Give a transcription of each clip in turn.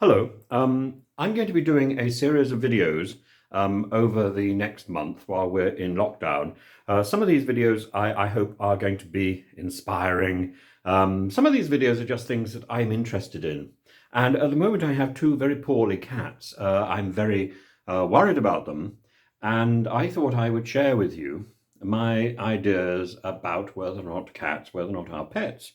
Hello. I'm going to be doing a series of videos over the next month while we're in lockdown. Some of these videos I hope are going to be inspiring. Some of these videos are just things that I'm interested in. And at the moment I have two very poorly cats. I'm very worried about them. And I thought I would share with you my ideas about whether or not cats, whether or not our pets,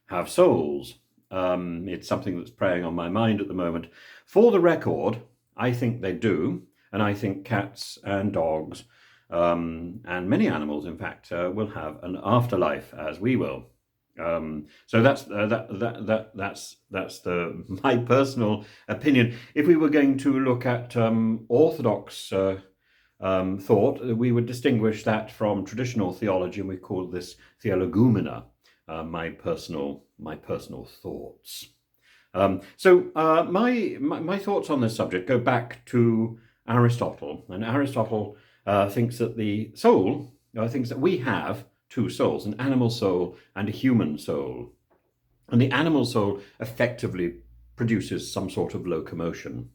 have souls. It's something that's preying on my mind at the moment. For the record, I think they do, and I think cats and dogs, and many animals, in fact, will have an afterlife, as we will. So that's my personal opinion. If we were going to look at orthodox thought, we would distinguish that from traditional theology, and we call this theologumena. My personal thoughts. My thoughts on this subject go back to Aristotle, and Aristotle thinks that the soul thinks that we have two souls, an animal soul and a human soul, and the animal soul effectively produces some sort of locomotion.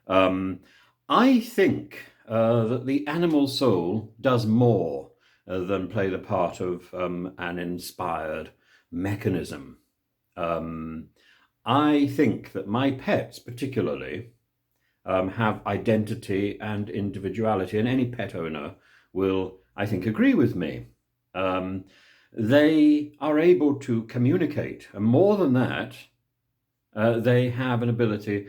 I think that the animal soul does more than play the part of an inspired mechanism. I think that my pets particularly have identity and individuality, and any pet owner will, I think, agree with me. They are able to communicate, and more than that, they have an ability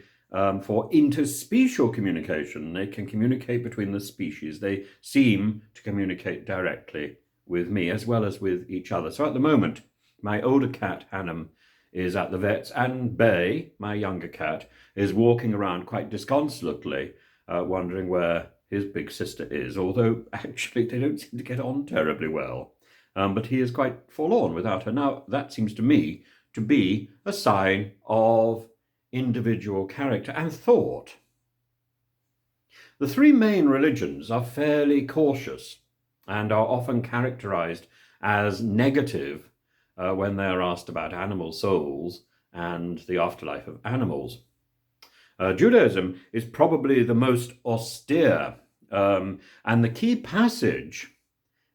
for interspecial communication. They can communicate between the species. They seem to communicate directly with me as well as with each other. So at the moment, my older cat, Hannum, is at the vet's, and Bay, my younger cat, is walking around quite disconsolately, wondering where his big sister is, although actually they don't seem to get on terribly well. But he is quite forlorn without her. Now, that seems to me to be a sign of individual character and thought. The three main religions are fairly cautious and are often characterized as negative when they are asked about animal souls and the afterlife of animals. Judaism is probably the most austere, and the key passage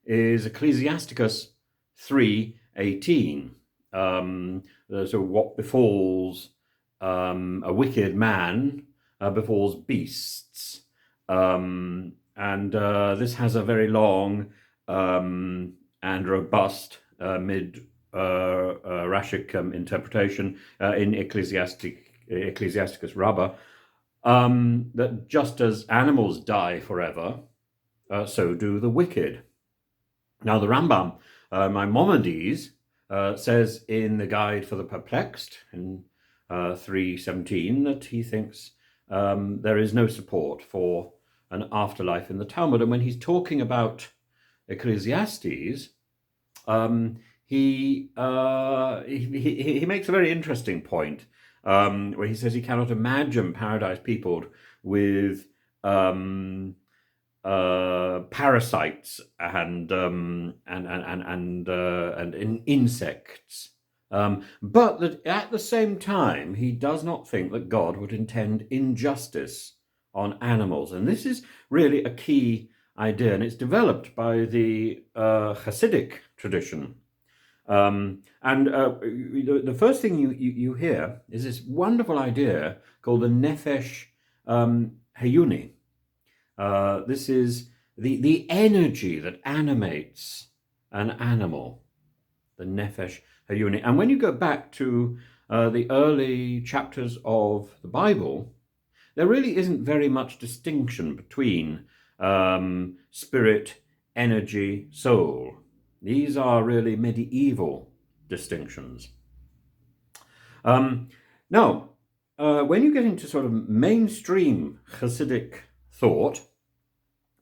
is Ecclesiasticus 3:18. So what befalls a wicked man befalls beasts. And this has a very long and robust Rashi interpretation in Ecclesiasticus Rabbah, that just as animals die forever, so do the wicked. Now, the Rambam, Maimonides, says in the Guide for the Perplexed, in 3:17, that he thinks there is no support for an afterlife in the Talmud. And when he's talking about Ecclesiastes, he makes a very interesting point, where he says he cannot imagine paradise peopled with parasites and insects, but that at the same time he does not think that God would intend injustice on animals. And this is really a key idea, and it's developed by the Hasidic tradition. The first thing you hear is this wonderful idea called the Nefesh Hayuni. This is the energy that animates an animal, the Nefesh Hayuni. And when you go back to the early chapters of the Bible, there really isn't very much distinction between spirit, energy, soul. These are really medieval distinctions. Now, when you get into sort of mainstream Hasidic thought,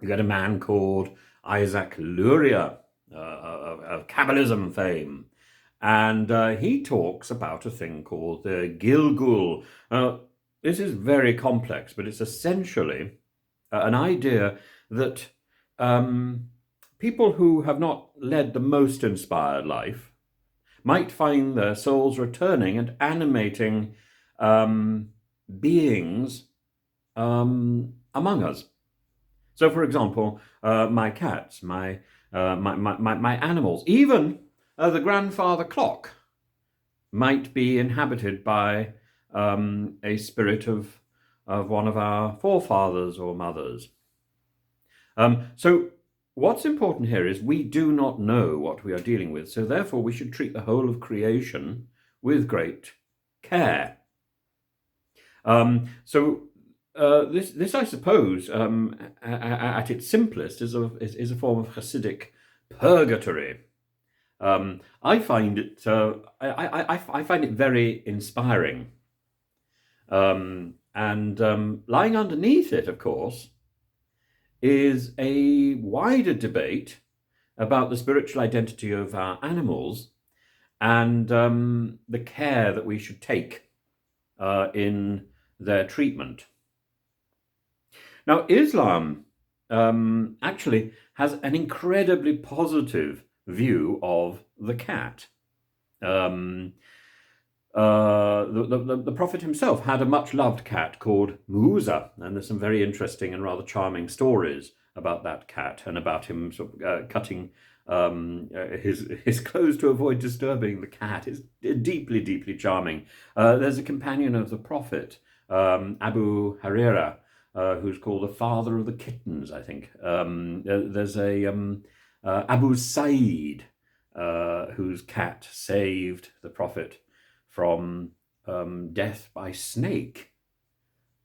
you get a man called Isaac Luria of Kabbalism fame, and he talks about a thing called the Gilgal. This is very complex, but it's essentially an idea that people who have not led the most inspired life might find their souls returning and animating beings among us. So, for example, my cats, my animals, even the grandfather clock might be inhabited by a spirit of one of our forefathers or mothers. So what's important here is we do not know what we are dealing with, so therefore we should treat the whole of creation with great care. This I suppose, at its simplest, is a form of Hasidic purgatory. I find it I find it very inspiring, and lying underneath it, of course, is a wider debate about the spiritual identity of our animals and the care that we should take in their treatment. Now, Islam actually has an incredibly positive view of the cat. The Prophet himself had a much-loved cat called Musa, and there's some very interesting and rather charming stories about that cat and about him sort of, cutting his clothes to avoid disturbing the cat. It's deeply, deeply charming. There's a companion of the Prophet, Abu Huraira, who's called the father of the kittens, I think. There's a Abu Sa'id, whose cat saved the Prophet from death by snake.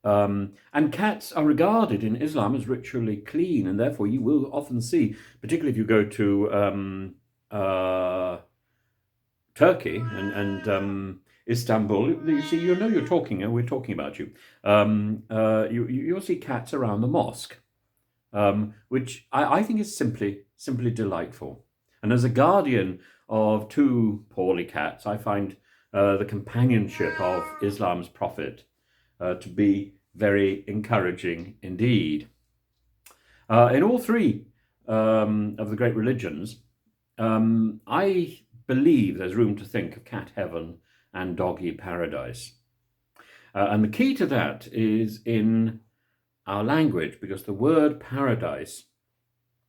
And cats are regarded in Islam as ritually clean, and therefore you will often see, particularly if you go to Turkey and Istanbul, you see, you're talking, and we're talking about you. You'll see cats around the mosque, which I think is simply delightful. And as a guardian of two poorly cats, I find the companionship of Islam's prophet to be very encouraging indeed. In all three of the great religions, I believe there's room to think of cat heaven and doggy paradise. And the key to that is in our language, because the word paradise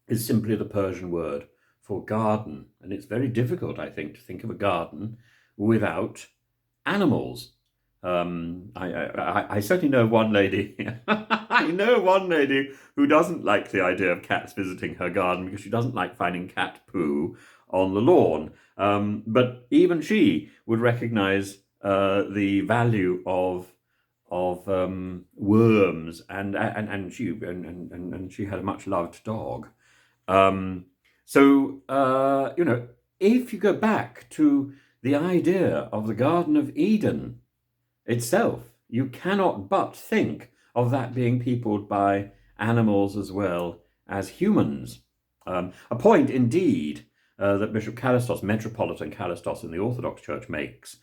is simply the Persian word for garden. And it's very difficult, I think, to think of a garden without animals. I certainly know one lady. I know one lady who doesn't like the idea of cats visiting her garden because she doesn't like finding cat poo on the lawn. But even she would recognize the value of worms, and she had a much loved dog. If you go back to the idea of the Garden of Eden itself, you cannot but think of that being peopled by animals as well as humans. A point, indeed, that Bishop Callistos, Metropolitan Callistos in the Orthodox Church makes.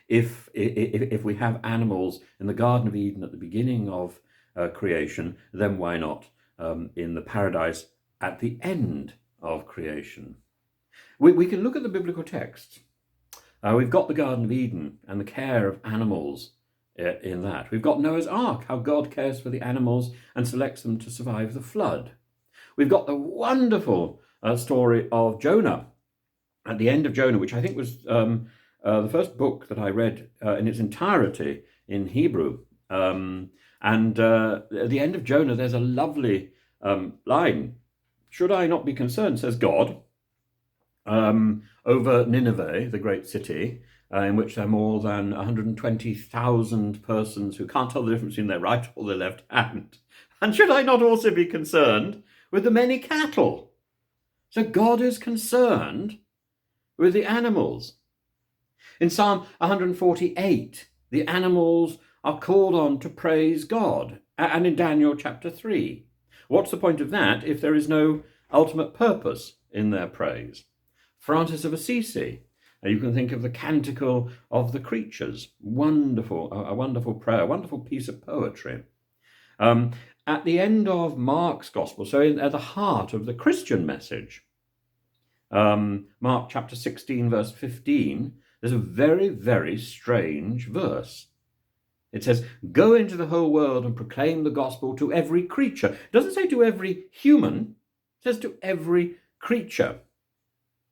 If we have animals in the Garden of Eden at the beginning of creation, then why not in the paradise at the end of creation? We can look at the biblical text. We've got the Garden of Eden and the care of animals in that. We've got Noah's Ark, how God cares for the animals and selects them to survive the flood. We've got the wonderful story of Jonah, at the end of Jonah, which I think was the first book that I read in its entirety in Hebrew. And at the end of Jonah, there's a lovely line. Should I not be concerned, says God, over Nineveh, the great city, in which there are more than 120,000 persons who can't tell the difference between their right or their left hand. And should I not also be concerned with the many cattle? So God is concerned with the animals. In Psalm 148, the animals are called on to praise God. And in Daniel chapter 3. What's the point of that if there is no ultimate purpose in their praise? Francis of Assisi, you can think of the Canticle of the Creatures. Wonderful, a wonderful prayer, a wonderful piece of poetry. At the end of Mark's Gospel, so at the heart of the Christian message, Mark chapter 16, verse 15, there's a very, very strange verse. It says, go into the whole world and proclaim the gospel to every creature. It doesn't say to every human, it says to every creature.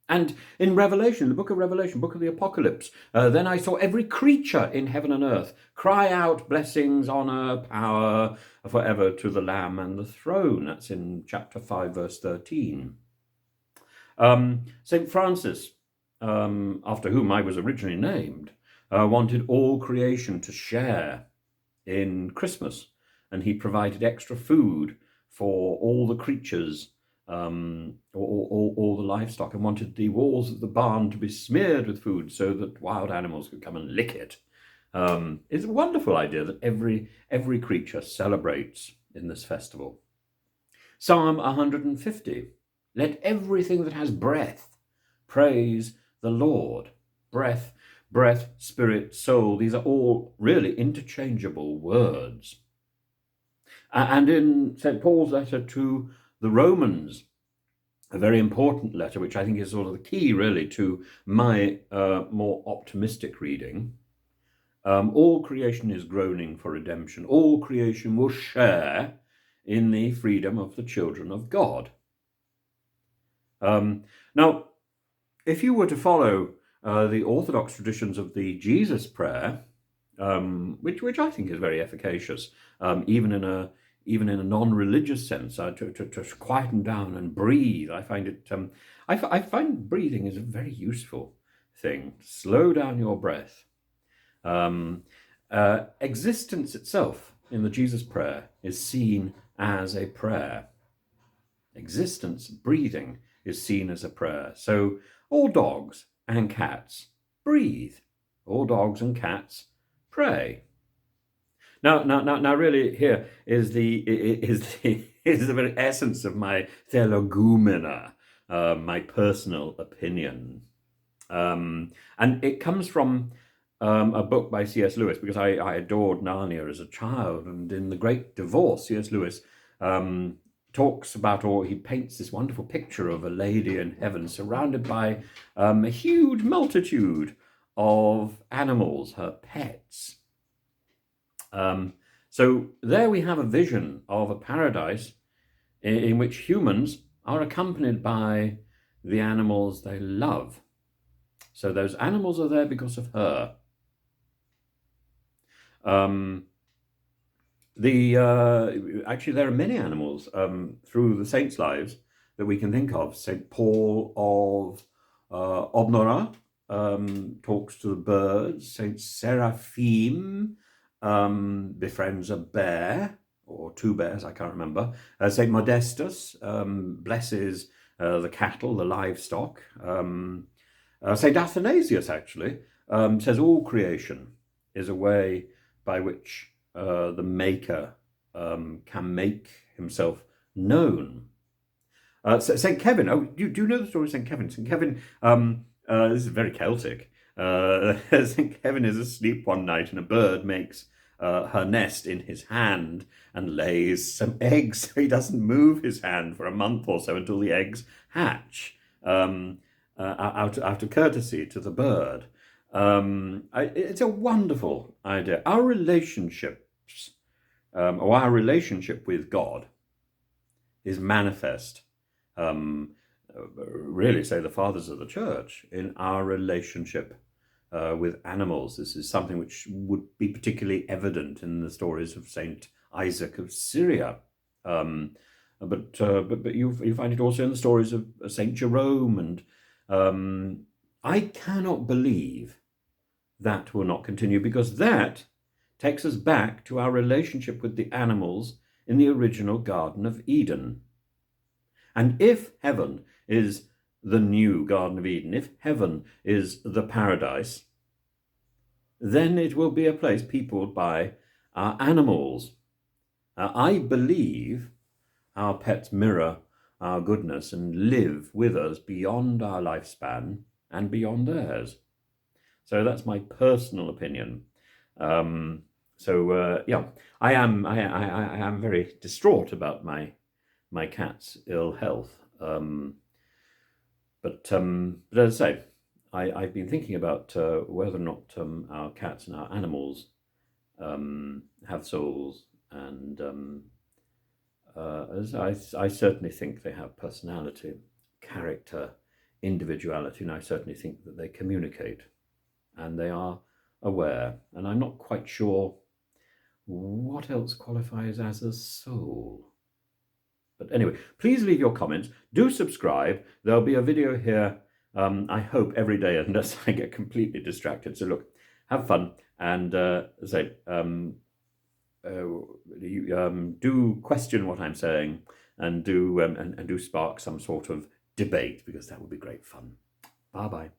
And in Revelation, the book of Revelation, book of the Apocalypse, then I saw every creature in heaven and earth cry out blessings, honor, power forever to the Lamb and the throne. That's in chapter 5, verse 13. St. Francis, after whom I was originally named, wanted all creation to share in Christmas, and he provided extra food for all the creatures, all the livestock, and wanted the walls of the barn to be smeared with food so that wild animals could come and lick it. It's a wonderful idea that every creature celebrates in this festival. Psalm 150, let everything that has breath praise the Lord. Breath, spirit, soul, these are all really interchangeable words. And in St. Paul's letter to the Romans, a very important letter, which I think is sort of the key really to my more optimistic reading, all creation is groaning for redemption. All creation will share in the freedom of the children of God. Now, if you were to follow the Orthodox traditions of the Jesus prayer, which I think is very efficacious, even in a non-religious sense, to quieten down and breathe. I find it. I find breathing is a very useful thing. Slow down your breath. Existence itself in the Jesus prayer is seen as a prayer. Existence, breathing, is seen as a prayer. So all dogs and cats breathe. All dogs and cats pray. Now, really, here is the very essence of my theologumena, my personal opinion, and it comes from a book by C.S. Lewis, because I adored Narnia as a child, and in The Great Divorce, C.S. Lewis talks about, or he paints this wonderful picture of a lady in heaven surrounded by a huge multitude of animals, her pets. So there we have a vision of a paradise in which humans are accompanied by the animals they love. So those animals are there because of her. Actually, there are many animals through the saints' lives that we can think of. St. Paul of Obnora talks to the birds. St. Seraphim befriends a bear, or two bears, I can't remember. St. Modestus blesses the cattle, the livestock. St. Athanasius, actually, says all creation is a way by which the Maker can make himself known. St. Kevin, do you know the story of St. Kevin? St. Kevin, this is very Celtic. St. Kevin is asleep one night and a bird makes her nest in his hand and lays some eggs. So he doesn't move his hand for a month or so until the eggs hatch, out of courtesy to the bird. It's a wonderful idea. Our relationships, or our relationship with God, is manifest, really, say the fathers of the church, in our relationship with animals. This is something which would be particularly evident in the stories of Saint Isaac of Syria, but you find it also in the stories of Saint Jerome, and I cannot believe that will not continue, because that takes us back to our relationship with the animals in the original Garden of Eden. And if heaven is the new Garden of Eden, if heaven is the paradise, then it will be a place peopled by our animals. I believe our pets mirror our goodness and live with us beyond our lifespan and beyond theirs. So that's my personal opinion. Yeah, I am very distraught about my cat's ill health. But as I say, I've been thinking about whether or not our cats and our animals have souls, and as I certainly think they have personality, character, individuality, and I certainly think that they communicate and they are aware. And I'm not quite sure what else qualifies as a soul. But anyway, please leave your comments. Do subscribe. There'll be a video here, I hope, every day unless I get completely distracted. So look, have fun, and do question what I'm saying, and do spark some sort of debate, because that would be great fun. Bye-bye.